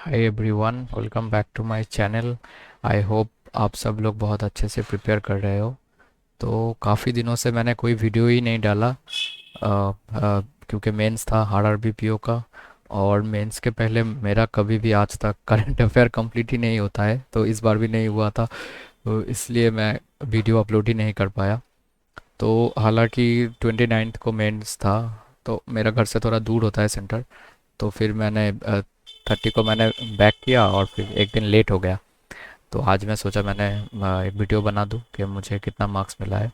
Hi everyone, welcome back to my channel. I hope आप सब लोग बहुत अच्छे से प्रिपेयर कर रहे हो। तो काफ़ी दिनों से मैंने कोई वीडियो ही नहीं डाला, क्योंकि मेंस था आरआरबीपीओ का। और मेंस के पहले मेरा कभी भी आज तक करंट अफेयर कंप्लीट ही नहीं होता है, तो इस बार भी नहीं हुआ था। तो इसलिए मैं वीडियो अपलोड ही नहीं कर पाया। तो हालांकि 29th को मेंस था, तो मेरा घर से थोड़ा दूर होता है सेंटर। तो फिर मैंने 30 को मैंने बैक किया और फिर एक दिन लेट हो गया। तो आज मैं सोचा मैंने एक वीडियो बना दूं कि मुझे कितना मार्क्स मिला है।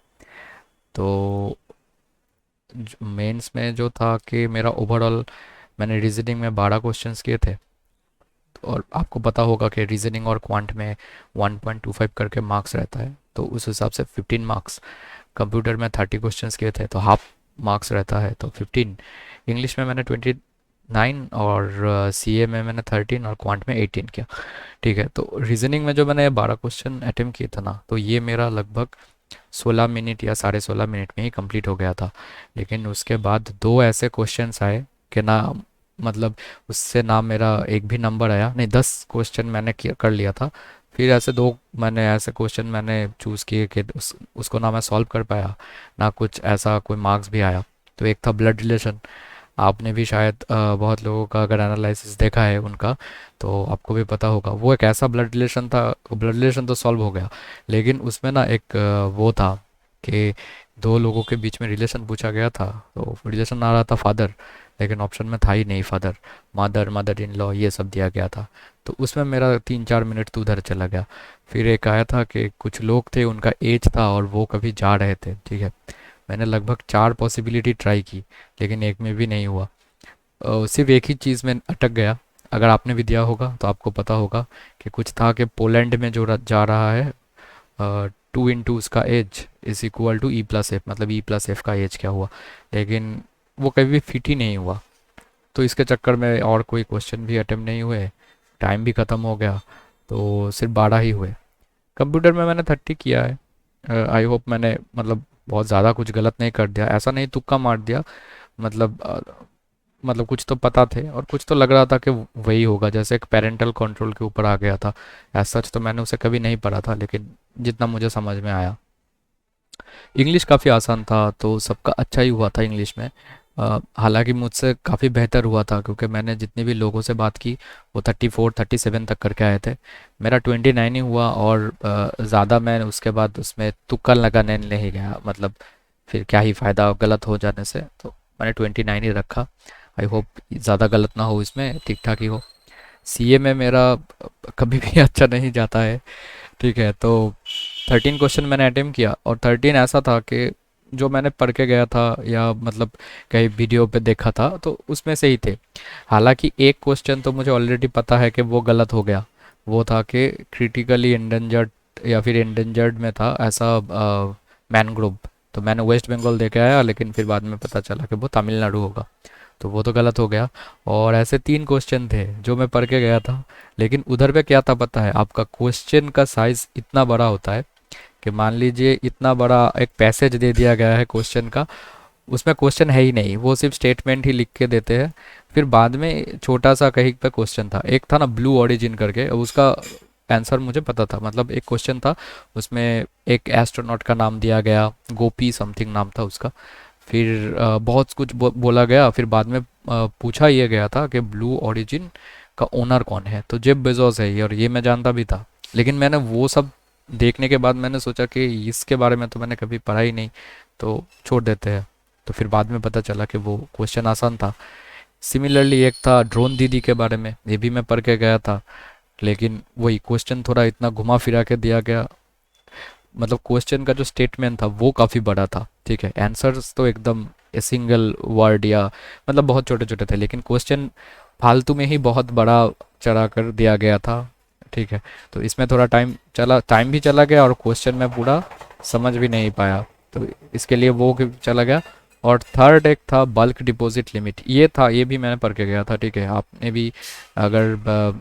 तो मेंस में जो था कि मेरा ओवरऑल, मैंने रीजनिंग में 12 क्वेश्चंस किए थे। और आपको पता होगा कि रीजनिंग और क्वांट में 1.25 करके मार्क्स रहता है, तो उस हिसाब से 15 मार्क्स। कंप्यूटर में 30 क्वेश्चंस किए थे तो हाफ मार्क्स रहता है, तो 15। इंग्लिश में मैंने 29 और सीए में मैंने 13 और क्वांट में 18 किया। ठीक है, तो रीजनिंग में जो मैंने 12 क्वेश्चन अटेम्प्ट किए थे ना, तो ये मेरा लगभग 16 मिनट या 16.5 मिनट में ही कंप्लीट हो गया था। लेकिन उसके बाद दो ऐसे क्वेश्चंस आए कि ना, मतलब उससे ना मेरा एक भी नंबर आया नहीं। 10 क्वेश्चन मैंने कर लिया था। फिर ऐसे दो मैंने ऐसे क्वेश्चन मैंने चूज़ किए कि उसको ना मैं सॉल्व कर पाया, ना कुछ ऐसा कोई मार्क्स भी आया। तो एक था ब्लड रिलेशन। आपने भी शायद बहुत लोगों का अगर एनालिसिस देखा है उनका, तो आपको भी पता होगा वो एक ऐसा ब्लड रिलेशन था। ब्लड रिलेशन तो सॉल्व हो गया, लेकिन उसमें ना एक वो था कि दो लोगों के बीच में रिलेशन पूछा गया था। तो रिलेशन आ रहा था फादर, लेकिन ऑप्शन में था ही नहीं father. Mother, mother in law, ये सब दिया गया था। तो उसमें मेरा 3-4 मिनट तो उधर चला गया। फिर एक आया था कि कुछ लोग थे, उनका एज था और वो कभी जा रहे थे। ठीक है, मैंने लगभग 4 पॉसिबिलिटी ट्राई की, लेकिन एक में भी नहीं हुआ। सिर्फ एक ही चीज़ में अटक गया। अगर आपने भी दिया होगा तो आपको पता होगा कि कुछ था कि पोलैंड में जो जा रहा है, 2 इंटू उसका as is equal to E+F, मतलब E+F का एज क्या हुआ। लेकिन वो कभी भी फिट ही नहीं हुआ। तो इसके चक्कर में और कोई क्वेश्चन भी अटेम्प्ट नहीं हुए, टाइम भी ख़त्म हो गया। तो सिर्फ 12 ही हुए। कंप्यूटर में मैंने 30 किया है। आई होप मैंने मतलब बहुत ज़्यादा कुछ गलत नहीं कर दिया, ऐसा नहीं तुक्का मार दिया। मतलब कुछ तो पता थे और कुछ तो लग रहा था कि वही होगा। जैसे एक पेरेंटल कंट्रोल के ऊपर आ गया था। एज सच तो मैंने उसे कभी नहीं पढ़ा था, लेकिन जितना मुझे समझ में आया। इंग्लिश काफ़ी आसान था, तो सबका अच्छा ही हुआ था इंग्लिश में। हालांकि मुझसे काफ़ी बेहतर हुआ था, क्योंकि मैंने जितने भी लोगों से बात की वो 34-37 तक करके आए थे। मेरा 29 ही हुआ, और ज़्यादा मैं उसके बाद उसमें तुक्का लगाने नहीं गया। मतलब फिर क्या ही फ़ायदा गलत हो जाने से, तो मैंने 29 ही रखा। आई होप ज़्यादा गलत ना हो, इसमें ठीक ठाक ही हो। सीए में मेरा कभी भी अच्छा नहीं जाता है। ठीक है, तो 13 क्वेश्चन मैंने अटेम्प्ट किया, और 13 ऐसा था कि जो मैंने पढ़ के गया था या मतलब कहीं वीडियो पे देखा था, तो उसमें से ही थे। हालांकि एक क्वेश्चन तो मुझे ऑलरेडी पता है कि वो गलत हो गया। वो था कि क्रिटिकली इंडेंजर्ड या फिर इंडेंजर्ड में था ऐसा मैनग्रोव। तो मैंने वेस्ट बंगाल देखे आया, लेकिन फिर बाद में पता चला कि वो तमिलनाडु होगा। तो वो तो गलत हो गया। और ऐसे 3 क्वेश्चन थे जो मैं पढ़ के गया था। लेकिन उधर पे क्या था पता है, आपका क्वेश्चन का साइज इतना बड़ा होता है कि मान लीजिए इतना बड़ा एक पैसेज दे दिया गया है क्वेश्चन का, उसमें क्वेश्चन है ही नहीं, वो सिर्फ स्टेटमेंट ही लिख के देते हैं। फिर बाद में छोटा सा कहीं पे क्वेश्चन था, एक था ना ब्लू ओरिजिन करके, उसका आंसर मुझे पता था। मतलब एक क्वेश्चन था, उसमें एक एस्ट्रोनॉट का नाम दिया गया, गोपी समथिंग नाम था उसका। फिर बहुत कुछ बोला गया। फिर बाद में पूछा ये गया था कि ब्लू ओरिजिन का ओनर कौन है, तो जेफ बेजोस है ये, और ये मैं जानता भी था। लेकिन मैंने वो सब देखने के बाद मैंने सोचा कि इसके बारे में तो मैंने कभी पढ़ा ही नहीं, तो छोड़ देते हैं। तो फिर बाद में पता चला कि वो क्वेश्चन आसान था। सिमिलरली एक था ड्रोन दीदी के बारे में, ये भी मैं पढ़ के गया था। लेकिन वही क्वेश्चन थोड़ा इतना घुमा फिरा के दिया गया। मतलब क्वेश्चन का जो स्टेटमेंट था वो काफ़ी बड़ा था। ठीक है, आंसर्स तो एकदम सिंगल वर्ड या मतलब बहुत छोटे छोटे थे, लेकिन क्वेश्चन फालतू में ही बहुत बड़ा चढ़ा कर दिया गया था। ठीक है, तो इसमें थोड़ा टाइम भी चला गया, और क्वेश्चन में पूरा समझ भी नहीं पाया। तो इसके लिए वो चला गया। और थर्ड एक था बल्क डिपॉजिट लिमिट, ये था, ये भी मैंने पढ़ के गया था। ठीक है, आपने भी अगर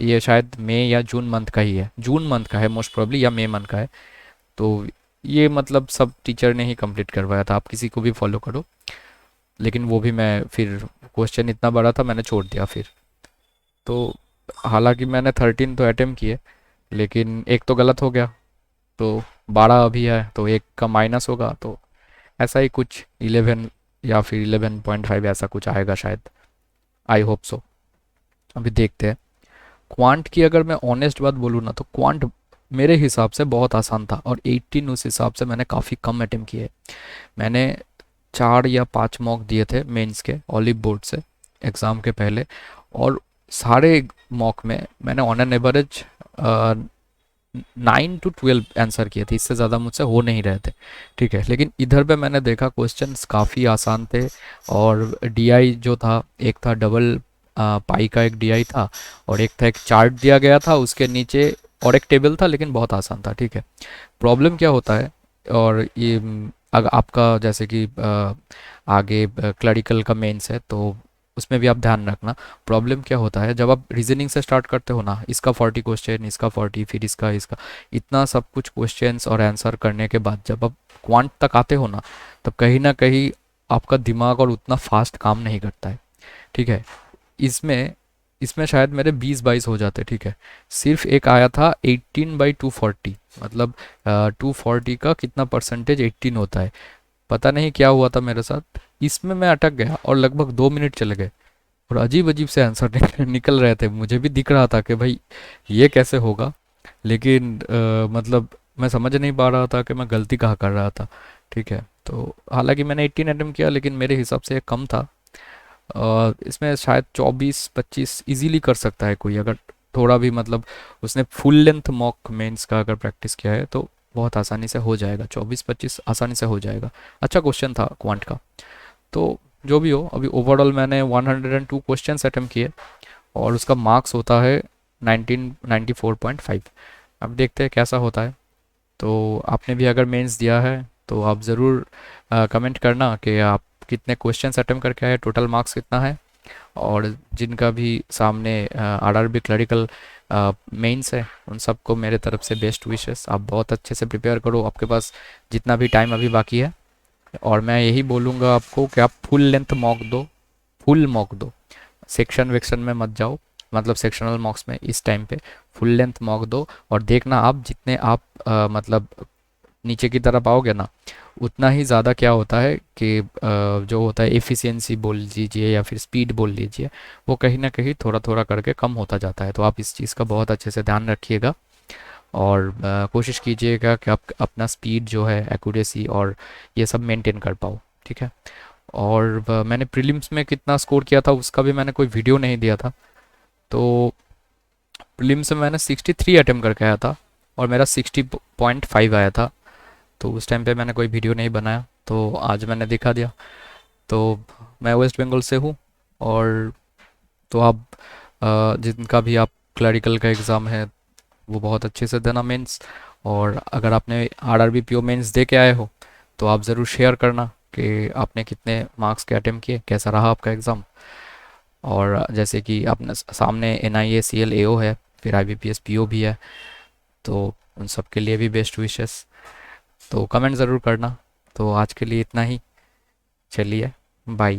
ये शायद मई या जून मंथ का ही है, जून मंथ का है मोस्ट प्रोबेबली, या मई मंथ का है। तो ये मतलब सब टीचर ने ही कंप्लीट करवाया था, आप किसी को भी फॉलो करो। लेकिन वो भी मैं फिर क्वेश्चन इतना बड़ा था, मैंने छोड़ दिया फिर। तो हालांकि मैंने 13 तो अटेम्प्ट किए, लेकिन एक तो गलत हो गया, तो 12 अभी है, तो एक का माइनस होगा, तो ऐसा ही कुछ 11 या फिर 11.5 ऐसा कुछ आएगा शायद। I hope so. अभी देखते हैं। क्वांट की अगर मैं ऑनेस्ट बात बोलूँ ना, तो क्वांट मेरे हिसाब से बहुत आसान था, और 18 उस हिसाब से मैंने काफ़ी कम अटेम्प्ट किए। मैंने 4 या 5 मॉक दिए थे मेंस के ऑलिव बोर्ड से एग्ज़ाम के पहले, और सारे मॉक में मैंने on an average 9 to 12 answer किए थे, इससे ज़्यादा मुझसे हो नहीं रहे थे। ठीक है, लेकिन इधर पे मैंने देखा क्वेश्चंस काफ़ी आसान थे, और डीआई जो था, एक था डबल पाई का एक डीआई था, और एक था एक चार्ट दिया गया था उसके नीचे, और एक टेबल था, लेकिन बहुत आसान था। ठीक है। प्रॉब्लम क्या होता है, और ये अगर आपका जैसे कि आगे क्लरिकल का मेंस है, तो उसमें भी आप ध्यान रखना। प्रॉब्लम क्या होता है, जब आप रीजनिंग से स्टार्ट करते हो ना, इसका 40 क्वेश्चन, इसका 40, फिर इसका इसका इतना सब कुछ क्वेश्चंस और आंसर करने के बाद जब आप क्वांट तक आते हो ना, तब कहीं ना कहीं आपका दिमाग और उतना फास्ट काम नहीं करता है। ठीक है। इसमें इसमें शायद मेरे 20-22 हो जाते। ठीक है। सिर्फ एक आया था 18/240, मतलब 240 का कितना परसेंटेज 18 होता है। पता नहीं क्या हुआ था मेरे साथ, इसमें मैं अटक गया और लगभग 2 मिनट चले गए, और अजीब अजीब से आंसर निकल रहे थे। मुझे भी दिख रहा था कि भाई ये कैसे होगा, लेकिन मतलब मैं समझ नहीं पा रहा था कि मैं गलती कहाँ कर रहा था। ठीक है। तो हालांकि मैंने 18 अटेम्प्ट किया, लेकिन मेरे हिसाब से ये कम था। इसमें शायद 24-25 इजीली कर सकता है कोई, अगर थोड़ा भी मतलब उसने फुल लेंथ मॉक मेंस का अगर प्रैक्टिस किया है, तो बहुत आसानी से हो जाएगा। 24-25 आसानी से हो जाएगा। अच्छा क्वेश्चन था क्वांट का। तो जो भी हो, अभी ओवरऑल मैंने 102 क्वेश्चन अटेम्प्ट किए, और उसका मार्क्स होता है 1994.5। अब देखते हैं कैसा होता है। तो आपने भी अगर मेंस दिया है, तो आप ज़रूर कमेंट करना कि आप कितने क्वेश्चंस अटेम्प्ट करके आए, टोटल मार्क्स कितना है। और जिनका भी सामने आरआरबी क्लरिकल मेंस है, उन सबको मेरे तरफ से बेस्ट विशेस। आप बहुत अच्छे से प्रिपेयर करो, आपके पास जितना भी टाइम अभी बाकी है। और मैं यही बोलूँगा आपको कि आप फुल लेंथ मॉक दो, फुल मॉक दो, सेक्शन वेक्शन में मत जाओ, मतलब सेक्शनल मॉक्स में इस टाइम पे फुल लेंथ मॉक दो। और देखना आप जितने आप मतलब नीचे की तरफ आओगे ना, उतना ही ज़्यादा क्या होता है कि जो होता है एफिशिएंसी बोल लीजिए या फिर स्पीड बोल लीजिए, वो कहीं ना कहीं थोड़ा थोड़ा करके कम होता जाता है। तो आप इस चीज़ का बहुत अच्छे से ध्यान रखिएगा, और कोशिश कीजिएगा कि आप अपना स्पीड जो है, एक्यूरेसी और ये सब मेंटेन कर पाओ। ठीक है। और मैंने प्रीलिम्स में कितना स्कोर किया था उसका भी मैंने कोई वीडियो नहीं दिया था। तो प्रीलिम्स में मैंने 63 अटेम्प्ट करके आया था, और मेरा 60.5 आया था। तो उस टाइम पे मैंने कोई वीडियो नहीं बनाया, तो आज मैंने दिखा दिया। तो मैं वेस्ट बंगाल से हूँ। और तो आप जिनका भी आप क्लरिकल का एग्ज़ाम है, वो बहुत अच्छे से देना मेंस। और अगर आपने आरआरबी पीओ मेंस दे के आए हो, तो आप ज़रूर शेयर करना कि आपने कितने मार्क्स के अटेम्प्ट किए, कैसा रहा आपका एग्ज़ाम। और जैसे कि अपने सामने एनआईए सीएल एओ है, फिर आईबीपीएस पीओ भी है, तो उन सब के लिए भी बेस्ट विशेस। तो कमेंट ज़रूर करना। तो आज के लिए इतना ही। चलिए, बाय।